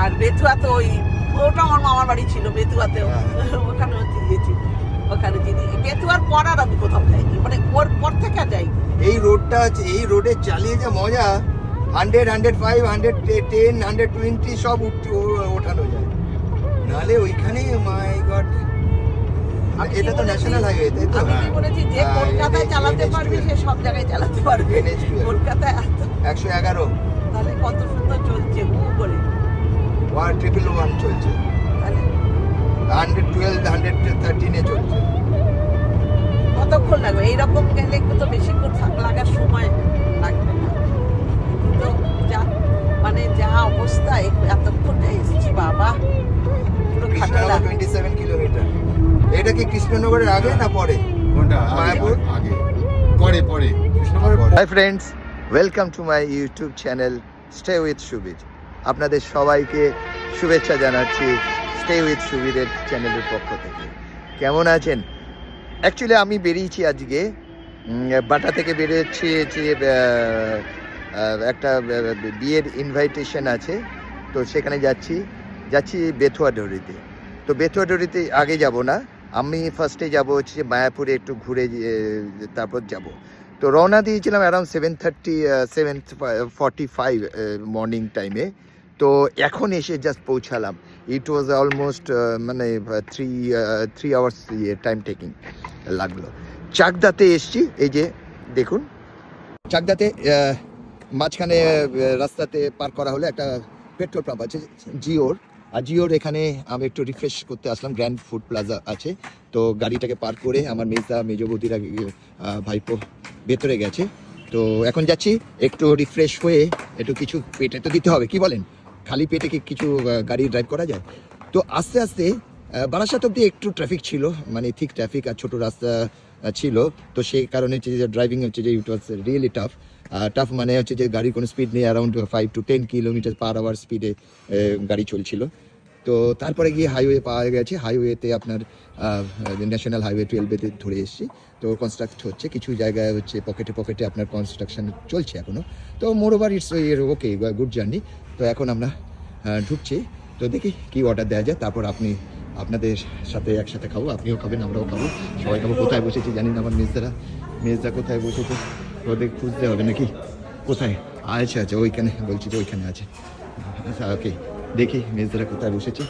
আর বেতুয়া তো ওই ওটা আমার মামার বাড়ি ছিল বেতুয়াতেও, ওখানে গিয়েছি। ওখানে বেতুয়ার পর আর আমি কোথাও যাইনি, মানে ওর পর থেকে যাই। এই রোডটা আছে, এই রোডে চালিয়ে যা মজা, 100, 105, 110, 120 সব ওঠানো যায়। নালে ওইখানে মাই গড, এটা তো ন্যাশনাল হাইওয়ে, তাই তো? আমি বলেছি যে কলকাতায় চালাতে পারবে সে সব জায়গায় চালাতে পারবে। কলকাতায় 111, তাহলে কত সুন্দর চলছে করে 111 চলছে, তাহলে 112, 113 চলছে। কতক্ষণ লাগবে এইরকম গেলে? তো বেশিক্ষণ লাগার সময় লাগবে না, কিন্তু যা মানে যা অবস্থা এতক্ষণে এসেছি বাবা, পুরো খাটালা। 27 কিলোমিটার। এটা কি কৃষ্ণনগরের আগে না পরে? মায়াপুর আগে, পরে কৃষ্ণনগরের পরে। Hi friends, welcome to my YouTube channel stay with Subir. আপনাদের সবাইকে শুভেচ্ছা জানাচ্ছি স্টে উইথ সুবীরের চ্যানেলের পক্ষ থেকে। কেমন আছেন? অ্যাকচুয়ালি আমি বেরিয়েছি আজকে বাটা থেকে বেরিয়েছি, একটা বিয়ের ইনভাইটেশন আছে, তো সেখানে যাচ্ছি বেথুয়াডহরিতে। তো বেথুয়াডহরিতে আগে যাব না, আমি ফার্স্টে যাব হচ্ছে মায়াপুরে, একটু ঘুরে তারপর যাব। তো রওনা দিয়েছিলাম অ্যারাউন্ড 7:45 মর্নিং টাইমে। তো এখন এসে জাস্ট পৌঁছালাম। ইট ওয়াজ অলমোস্ট মানে 3 আওয়ার্স টাইম টেকিং লাগলো। চাকদাতে এসছি, এই যে দেখুন চাকদাতে মাঝখানে রাস্তাতে পার করা হলো একটা পেট্রোল পাম্প আছে জিওর, আর জিওর এখানে আমি একটু রিফ্রেশ করতে আসলাম। গ্র্যান্ড ফুড প্লাজা আছে, তো গাড়িটাকে পার করে আমার মেজো বৌদিরা ভাইপো ভেতরে গেছে। তো এখন যাচ্ছি একটু রিফ্রেশ হয়ে, একটু কিছু পেটে তো দিতে হবে, কি বলেন? খালি পেটে কি কিছু গাড়ি ড্রাইভ করা যায়? তো আস্তে আস্তে বারাসাত অব্দি একটু ট্রাফিক ছিল, মানে ঠিক ট্রাফিক আর ছোটো রাস্তা ছিল, তো সেই কারণে হচ্ছে যে ড্রাইভিং হচ্ছে যে ইট ওয়াজ রিয়েলি টাফ মানে হচ্ছে যে গাড়ির কোনো স্পিড নেই, around 5 to 10 kilometer per hour স্পিডে গাড়ি চলছিল। তো তারপরে গিয়ে হাইওয়ে পাওয়া গেছে, হাইওয়েতে আপনার ন্যাশনাল হাইওয়ে 12-তে ধরে এসেছি। তো কনস্ট্রাক্ট হচ্ছে, কিছু জায়গায় হচ্ছে পকেটে আপনার কনস্ট্রাকশন চলছে এখনও। তো মোর over it's okay, good journey. তো এখন আমরা ঢুকছি, তো দেখি কী অর্ডার দেওয়া যায়, তারপর আপনাদের সাথে একসাথে খাবো, আপনিও খাবেন আমরাও খাবো, সবাই খাবো। কোথায় বসেছি জানি না, আমার মেজদা কোথায় বসেছে, ওদের খুঁজতে হবে নাকি, কোথায়? আচ্ছা ওইখানে, বলছি যে ওইখানে আছে। আচ্ছা ওকে, দেখি মেজদারা কোথায় বসেছে,